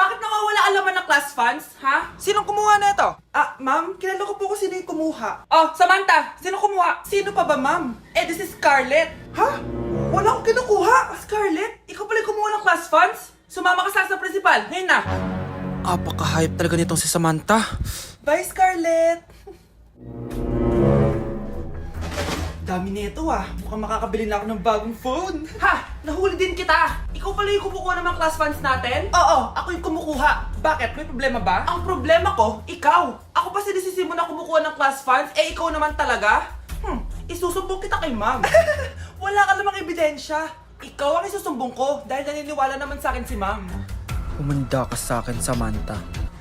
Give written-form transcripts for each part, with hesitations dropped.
Bakit nawawala ang laman ng class funds, ha? Sinong kumuha na ito? Ma'am, kilala ko po kung sino yung kumuha. Oh, Samantha, sino kumuha? Sino pa ba, ma'am? This is Scarlett. Ha? Wala akong kinukuha. Scarlett, ikaw pala yung kumuha ng class funds? Sumama ka sa principal, ngayon na. Apaka-hype talaga nitong si Samantha. Bye, Scarlett. Dami nito Mukhang makakabili na ako ng bagong phone. Ha! Nahuli din kita! Ikaw pala yung kumukuha ng mga class funds natin? Oo, ako yung kumukuha. Bakit? May problema ba? Ang problema ko, ikaw. Ako pa sinisisi mo na kumukuha ng class funds, ikaw naman talaga? Isusumbong kita kay ma'am. Wala ka namang ebidensya. Ikaw ang isusumbong ko dahil naniniwala naman sa akin si ma'am. Humanda ka sa akin, Samantha.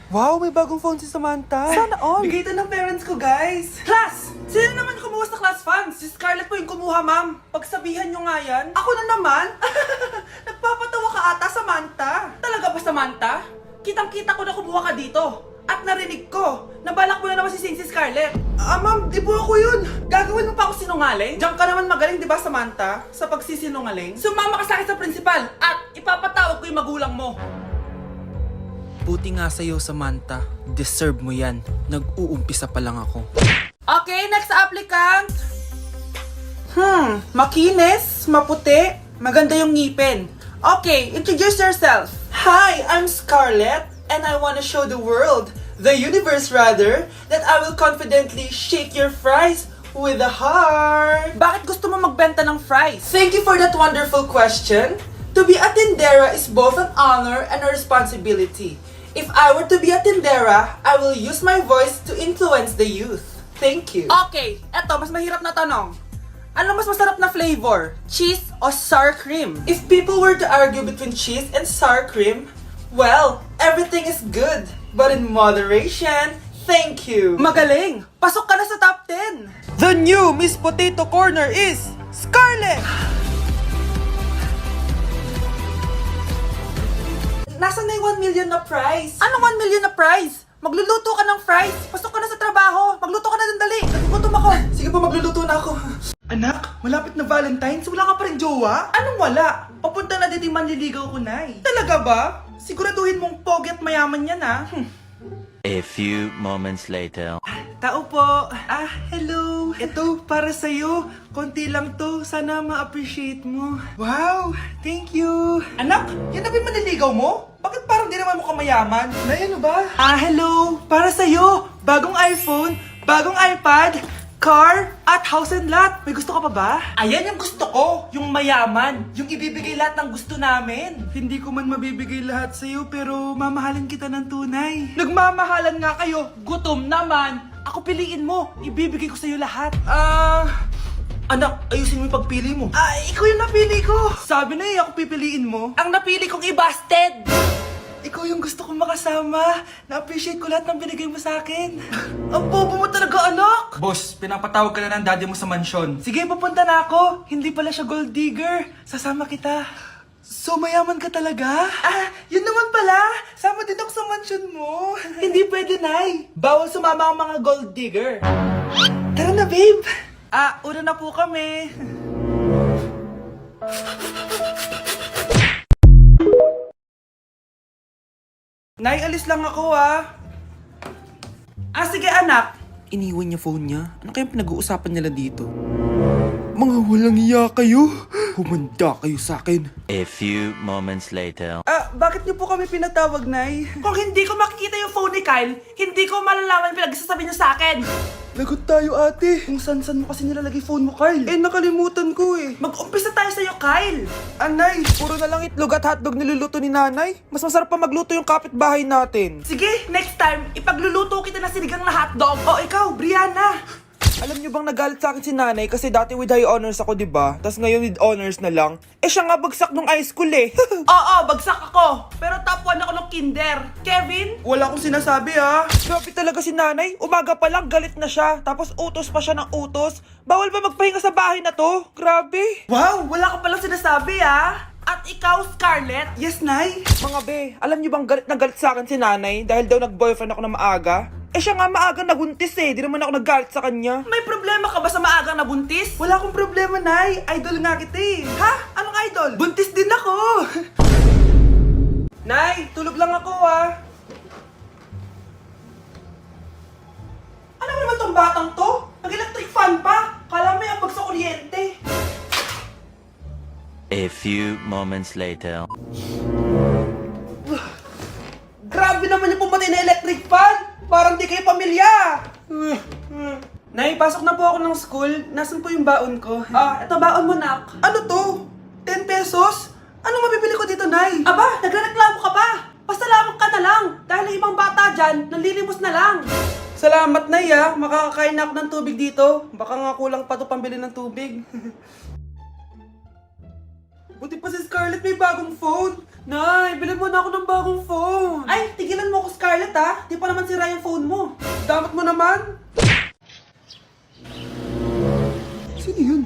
Wow, may bagong phone si Samantha. Sana all. Bigay ito ng parents ko, guys. Class! Sino naman kumuha sa class funds? Si Scarlett po yung kumuha, ma'am. Pagsabihan nyo nga yan. Ako na naman? Nagpapatawa ka ata, Samantha. Talaga ba, Samantha? Kitang-kita ko na kumuha ka dito. At narinig ko, nabalak mo na naman si Scarlett. Ma'am, di po ako yun. Gagawin mo pa ako sinungaling? Diyan ka naman magaling, di ba, Samantha? Sa pagsisinungaling? Sumama ka sa akin sa principal at ipapatawag ko yung magulang mo. Buti nga sa'yo, Samantha. Deserve mo yan. Nag-uumpisa pa lang ako. Okay, next applicant. Makinis, maputi, maganda yung ngipin. Okay, introduce yourself. Hi, I'm Scarlett, and I want to show the world, the universe rather, that I will confidently shake your fries with a heart. Bakit gusto mo magbenta ng fries? Thank you for that wonderful question. To be a tindera is both an honor and a responsibility. If I were to be a tindera, I will use my voice to influence the youth. Thank you. Okay, eto, mas mahirap na tanong. Ano mas masarap na flavor? Cheese o sour cream? If people were to argue between cheese and sour cream, well, everything is good, but in moderation. Thank you. Magaling! Pasok ka na sa top 10! The new Miss Potato Corner is Scarlett! Nasaan na yung 1 million na prize? Anong 1 million na prize? Magluluto ka ng fries. Pasok ka na sa trabaho. Magluto ka na ng dali. Nagugutom ako. Sige po, magluluto na ako. Anak, malapit na Valentine's. Wala ka pa rin jowa? Anong wala? Papunta na din yung manliligaw ko, Nay. Talaga ba? Siguraduhin mong pogi at mayaman yan, A few moments later. Tao po. Hello. Ito, para sa'yo. Konti lang to. Sana ma-appreciate mo. Wow, thank you. Anak, yan na ba yung manliligaw mo? Bakit parang di naman mo kamayaman? Nay, ano ba? Hello. Para sa'yo. Bagong iPhone, bagong iPad, car, at house and lot. May gusto ka pa ba? Ayan yung gusto ko. Yung mayaman. Yung ibibigay lahat ng gusto namin. Hindi ko man mabibigay lahat sa'yo pero mamahalin kita ng tunay. Nagmamahalan nga kayo. Gutom naman. Ako piliin mo. Ibibigay ko sa'yo lahat. Anak, ayusin mo yung pagpili mo. Ikaw yung napili ko. Sabi na ako pipiliin mo. Ang napili kong i-busted. Ikaw yung gusto kong makasama. Na-appreciate ko lahat ng binigay mo sa akin. Ang bobo mo talaga, anak! Boss, pinapatawag ka na ng daddy mo sa mansyon. Sige, papunta na ako. Hindi pala siya gold digger. Sasama kita. So, mayaman ka talaga? Yun naman pala. Sama din ako sa mansyon mo. Hindi pwede, Nay. Bawal sumama ang mga gold digger. Tara na, babe. Una na po kami. Nay, alis lang ako sige anak. Iniwan niya phone niya. Ano kayang pinag-uusapan nila dito? Mga walang iya kayo. Humanda kayo sa akin. A few moments later. Bakit niyo po kami pinatawag, Nay? Kung hindi ko makikita yung phone ni Kyle, hindi ko malalaman pinagsasabi niyo sa akin. Lagot tayo, ate. Kung san-san mo kasi nilalagay phone mo, Kyle? Nakalimutan ko Mag-umpisa tayo sa'yo, Kyle. Anay, puro na lang itlog at hotdog niluluto ni nanay. Mas masarap pa magluto yung kapitbahay natin. Sige, next time, ipagluluto kita na sinigang na hotdog. Ikaw, Brianna. Alam niyo bang nagalit sa akin si nanay kasi dati with high honors ako, diba? Tapos ngayon with honors na lang. Siya nga bagsak nung high school Oo, bagsak ako. Pero top 1 ako ng kinder. Kevin? Wala akong sinasabi Grabe talaga si nanay. Umaga pa lang galit na siya. Tapos utos pa siya ng utos. Bawal ba magpahinga sa bahay na to? Grabe. Wow, wala ka palang sinasabi At ikaw, Scarlett? Yes, Nay. Mga be, alam niyo bang galit na galit sa akin si nanay dahil daw nag-boyfriend ako na maaga? Siya nga maaga nabuntis Di naman ako naggalit sa kanya. May problema ka ba sa maagang nabuntis? Wala akong problema, Nay. Idol nga kita Ha? Anong idol? Buntis din ako. Nay, tulog lang ako few moments later. Grabe naman yung pumatay na electric fan! Parang di kayo pamilya! Nay, pasok na po ako ng school. Nasaan po yung baon ko? Ah, ito baon mo, nak. Ano to? 10 pesos? Anong mabibili ko dito, Nay? Aba, nagrereklamo ka pa! Pasalamat ka na lang! Dahil yung ibang bata dyan, nanlilimos na lang! Salamat, Nay, ah. Makakakain na ako ng tubig dito. Baka nga kulang pa to pambili ng tubig. Buti pa si Scarlett may bagong phone. Nay, bilhin mo na ako ng bagong phone. Ay, tigilan mo ako, Scarlett, ha? Di pa naman sira yung phone mo. Damat mo naman. Sino yun?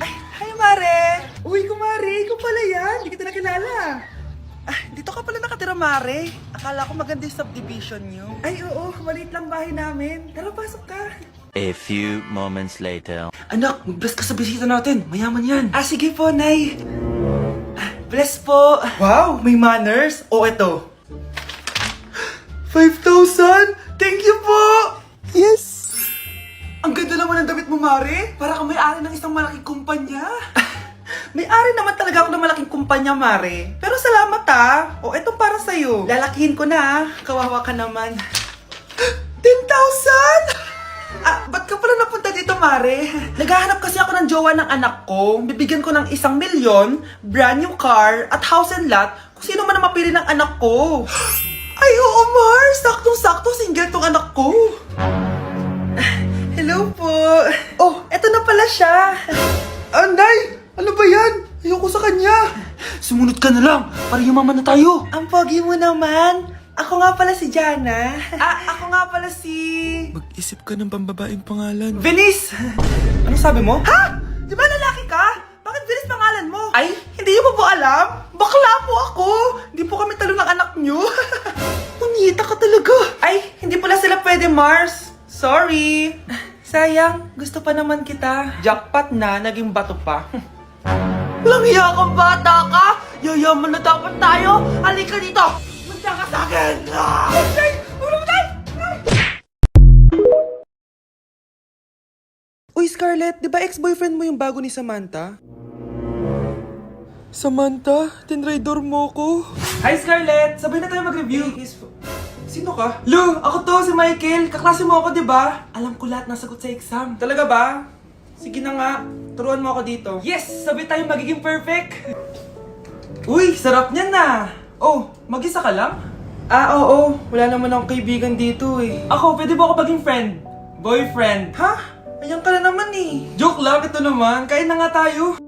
Ay, hi, Mare. Uy, kumare. Ikaw pala yan. Hindi kita nakilala. Ah, dito ka pala nakatira, Mare. Akala ko maganda yung subdivision nyo. Ay, oo. Maliit lang bahay namin. Tara, pasok ka. A few moments later. Anak, mag-bless ka sa bisita natin. Mayaman yan. Ah, sige po, Nay. Bless po. Wow, may manners. O, eto. 5,000? Thank you po! Yes! Ang ganda naman ng damit mo, Mare. Para kang may-ari ng isang malaking kumpanya. May-ari naman talaga ako ng malaking kumpanya, Mare. Pero salamat, ah. O, eto para sa'yo. Lalakihin ko na, ah. Kawawa ka naman. 10,000? Ah, ba't ka pala napunta dito, Mare? Naghahanap kasi ako ng jowa ng anak ko. Bibigyan ko ng 1 milyon, brand new car, at house and lot kung sino man ang mapili ng anak ko. Ay, oo, Mar! Saktong-sakto, single tong anak ko. Hello po. Oh, eto na pala siya. Anday! Ano ba yan? Ayoko sa kanya. Sumunod ka na lang, para yumaman na tayo. Ang pogi mo naman. Ako nga pala si Jana. Ako nga pala si... Mag-isip ka ng pambabaeng pangalan. Venice! Ano sabi mo? Ha? Di ba lalaki ka? Bakit Venice pangalan mo? Ay, hindi mo po alam? Bakla po ako! Hindi po kami talo ng anak nyo. Punyita ka talaga. Ay, hindi pala sila pwede, Mars. Sorry. Sayang, gusto pa naman kita. Jackpot na, naging bato pa. Walang hiya kang bata ka! Yayaman na dapat tayo! Halika dito! Munta ka sa akin! Ay! Uy, Scarlett, di ba ex-boyfriend mo yung bago ni Samantha? Samantha, tinraidor mo ko. Hi, Scarlett! Sabay na tayo mag-review. Sino ka? Lu, ako to, si Michael. Kaklase mo ako, di ba? Alam ko lahat ng sagot sa exam. Talaga ba? Sige na nga, turuan mo ako dito. Yes! Sabay tayo magiging perfect! Uy, sarap niyan na! Oh, mag-isa ka lang? Ah, oo. Wala naman akong kaibigan dito eh. Ako, pwede ba ako maging friend? Boyfriend? Ha? Ayan ka na naman eh. Joke lang, ito naman. Kain na nga tayo.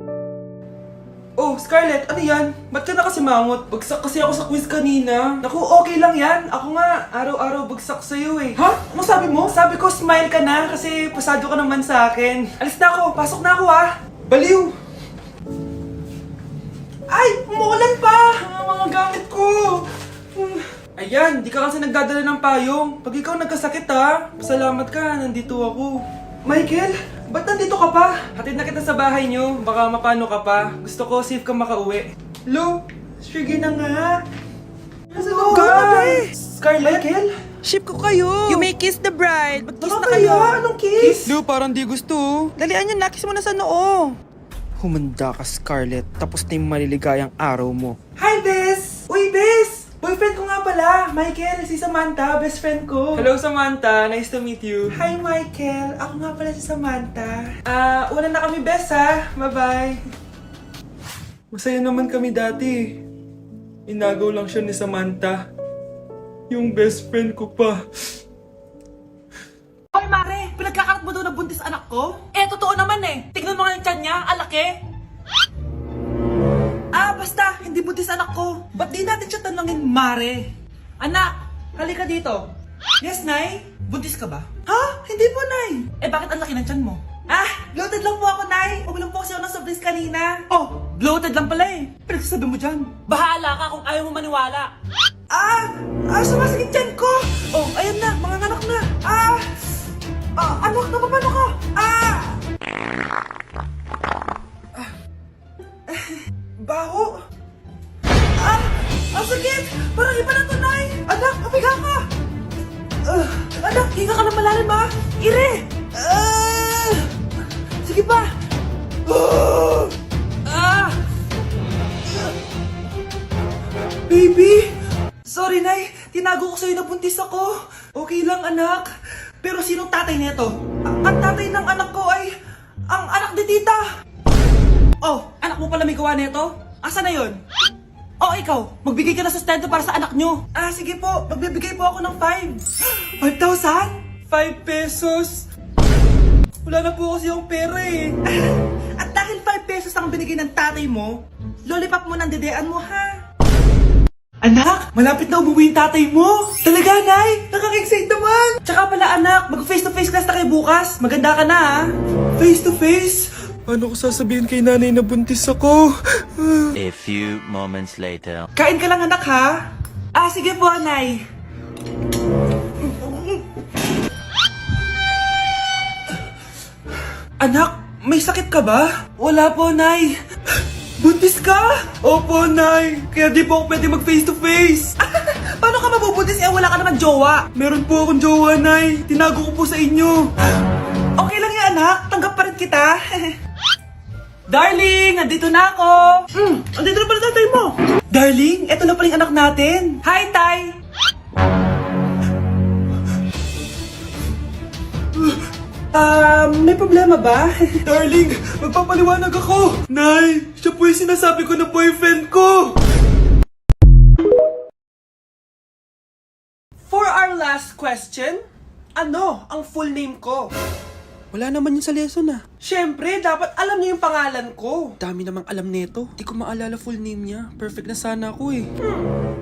Oh, Scarlett, ano yan? Ba't ka na kasi mangot? Bagsak kasi ako sa quiz kanina. Naku, okay lang yan. Ako nga, araw-araw bagsak sa'yo eh. Ha? Ano sabi mo? Sabi ko, smile ka na kasi pasado ka naman sa akin. Alis na ako, pasok na ako ah. Baliw! Ay, umuulan pa! Ang mga gamit ko! Ayan, di ka kasi nagdadala ng payong. Pag ikaw nagkasakit ha, pasalamat ka, nandito ako. Michael, ba't nandito ka pa? Hatid na kita sa bahay niyo, baka mapano ka pa. Gusto ko safe ka makauwi. Lo, sige na nga. Hello, Scarlett? Michael? Ship ko kayo. You may kiss the bride. Mag-kiss Ano na kayo. Anong kiss? Lu, parang di gusto. Dalian yun, nakis mo na sa noo. Humanda ka, Scarlett. Tapos na yung maliligayang araw mo. Hi, Bes! Uy, Bes! Boyfriend ko nga pala, Michael, si Samantha, best friend ko. Hello, Samantha. Nice to meet you. Hi, Michael. Ako nga pala si Samantha. Una na kami, Bes, ha? Bye-bye. Masaya naman kami dati. Inagaw lang siya ni Samantha. Yung best friend ko pa. Hoy, Mare! Pinagkakarat mo daw na buntis anak ko? Eh, totoo naman eh. Tignan mo nga yung tiyan niya, alaki. Basta, hindi buntis anak ko. Ba't di natin siya tanongin, Mare? Anak, halika dito. Yes, Nay? Buntis ka ba? Ha? Hindi po, Nay. Eh, bakit ang laki ng tiyan mo? Bloated lang po ako, Nay. Uminom po kasi ako ng soft drinks kanina. Oh, bloated lang pala eh. Pinagsasabi mo dyan. Bahala ka kung ayaw mo maniwala. Sumasakit tiyan ko. Oh, ayun na, mga anak na. Anak, napapano ka? Baho! Ang sakit! Parang iba na to, Nay! Anak, papiga ka! Anak, hinga ka na malalim, ha? Ire! Sige pa! Sorry, Nay. Tinago ko sa'yo na buntis ako. Okay lang, anak. Pero sinong tatay nito? Ang tatay ng anak ko ay ang anak ni tita. Oh, anak mo pala may gawa nito? Asa na yon? Oh, ikaw, magbigay ka na sustento para sa anak nyo. Ah, sige po. Magbibigay po ako ng 5. 5,000? 5 pesos. Wala na po kasi yung pera eh. At dahil 5 pesos ang binigay ng tatay mo, lollipop mo ng dedean mo, ha? Anak, malapit na umuwi yung tatay mo. Talaga, Nay? Nakaka-excite naman. Tsaka pala, anak, mag-face-to-face class na kayo bukas. Maganda ka na, ha? Face-to-face? Paano ko sasabihin kay nanay na buntis ako? A few moments later. Kain ka lang, anak, ha? Ah, sige po, Nay. Anak, may sakit ka ba? Wala po, Nay. Buntis ka? Opo, Nay. Kaya di po ako pwede mag face to face. Paano ka mabubuntis eh wala ka naman jowa? Meron po akong jowa, Nay. Tinago ko po sa inyo. Okay lang yan, anak. Tanggap pa rin kita. Darling, nandito na ako. Andito na pala tatay mo. Darling, eto na pala yung anak natin. Hi, Tay. May problema ba? Darling, magpapaliwanag ako. Nay, siya po yung sinasabi ko na boyfriend ko. For our last question, ano ang full name ko? Wala naman yun sa lesson ah. Siyempre, dapat alam niyo yung pangalan ko. Dami namang alam nito. Di ko maalala full name niya. Perfect na sana ako eh.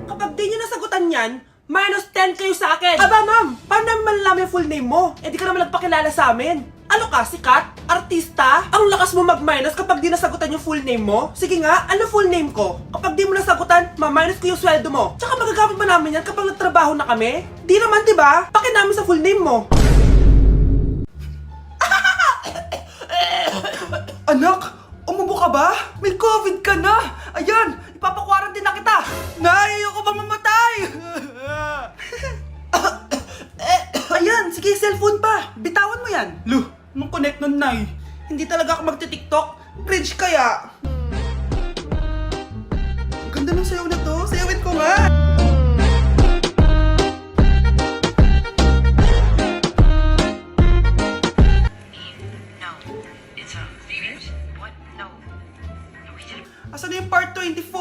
Kapag di niyo nasagutan yan, minus 10 kayo sa akin. Aba, ma'am, paano namin malalaman yung full name mo? Eh di ka naman nagpakilala sa amin. Ano ka, sikat? Artista? Ang lakas mo mag-minus kapag di nasagutan yung full name mo? Sige nga, ano full name ko? Kapag di mo nasagutan, ma-minus ko yung sweldo mo. Tsaka magagamit ba namin yan kapag nagtrabaho na kami? Di naman, di ba? Pakin namin sa full name mo. Anak, umubo ka ba? May COVID ka na. Ayan, ipapakwarantin na kita. Nay, ayoko ba mamatay? Ayan, sige, cellphone pa. Bitawan mo yan. Lu, nung connect nun, Nay. Hindi talaga ako magti-tiktok. Cringe kaya. Ang ganda ng sayaw na to. Sayawin ko nga. Asan na yung part 24?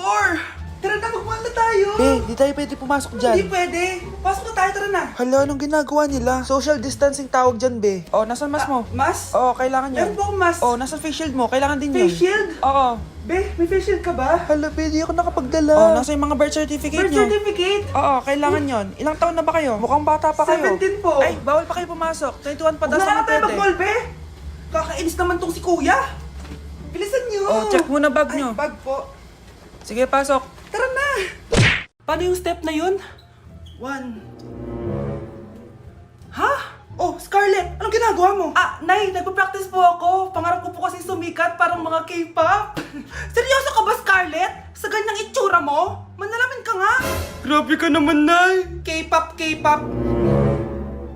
Tara na, magmahal na tayo. Di tayo pwede pumasok Hindi pwede. Pasok na tayo, tara na. Hala, anong ginagawa nila? Social distancing tawag dyan, be. Oh, nasan mas mo? Mas? Oo, kailangan Meron yun. po akong mas. Oh, nasan face shield mo? Kailangan din yun. Face shield? Oo. Be, may face shield ka ba? Hala, be, di ako nakapagdala. Oh, nasa yung mga birth certificate Birth nyo. certificate? Oo, kailangan yon. Ilang taon na ba kayo? Mukhang bata pa kayo. 17 po. Ay, bawal pa kayo pumasok. 21 pa daw Wala sa na tayo pwede. mag-mall, be. Kakainis naman tong si kuya. Bilisan nyo. Oh, check muna bag Ay, nyo. bag po. Sige, pasok. Tara na. Paano yung step na yun? 1. Ha? Oh, Scarlett, anong ginagawa mo? Ah, Nay, nagpa-practice po ako. Pangarap ko po kasi sumikat parang mga K-pop. Seryoso ka ba, Scarlett? Sa ganyang itsura mo? Manalamin ka nga. Grabe ka naman, Nay. K-pop, K-pop.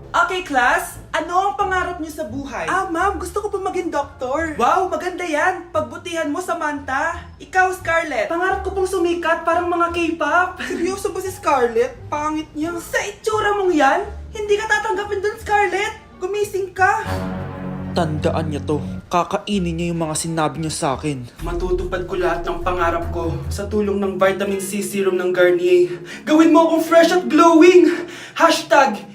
Okay, class. Ano ang pangarap niyo sa buhay? Ah, ma'am, gusto ko po maging doktor. Wow, maganda yan. Pagbutihan mo, Samantha. Ikaw, Scarlett. Pangarap ko pong sumikat parang mga K-pop. Seryoso ba si Scarlett? Pangit niya. Sa itsura mong yan, hindi ka tatanggapin dun, Scarlett. Gumising ka. Tandaan niya to. Kakainin niya yung mga sinabi niya sa akin. Matutupad ko lahat ng pangarap ko sa tulong ng vitamin C serum ng Garnier. Gawin mo akong fresh at glowing.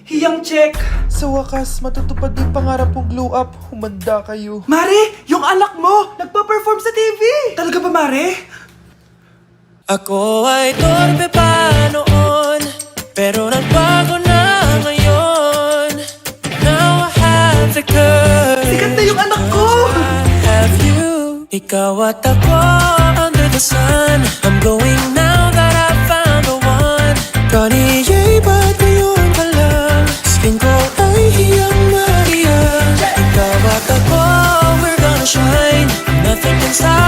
#hiyangcheck. Sa wakas, matutupad yung pangarap kong glow up. Humanda kayo. Mare, yung anak mo, nagpa-perform sa TV. Talaga ba, Mare? Ako ay torpe pa noon, pero nagbago na ngayon. Now I have the courage. Sikat na yung anak ko. I have you. Ikaw at ako under the sun. I'm glowing now that I found the one. Garnier, ba't ngayon ka lang? Skin ko ay hiyang Maria. Ikaw at ako, we're gonna shine. Nothing can stop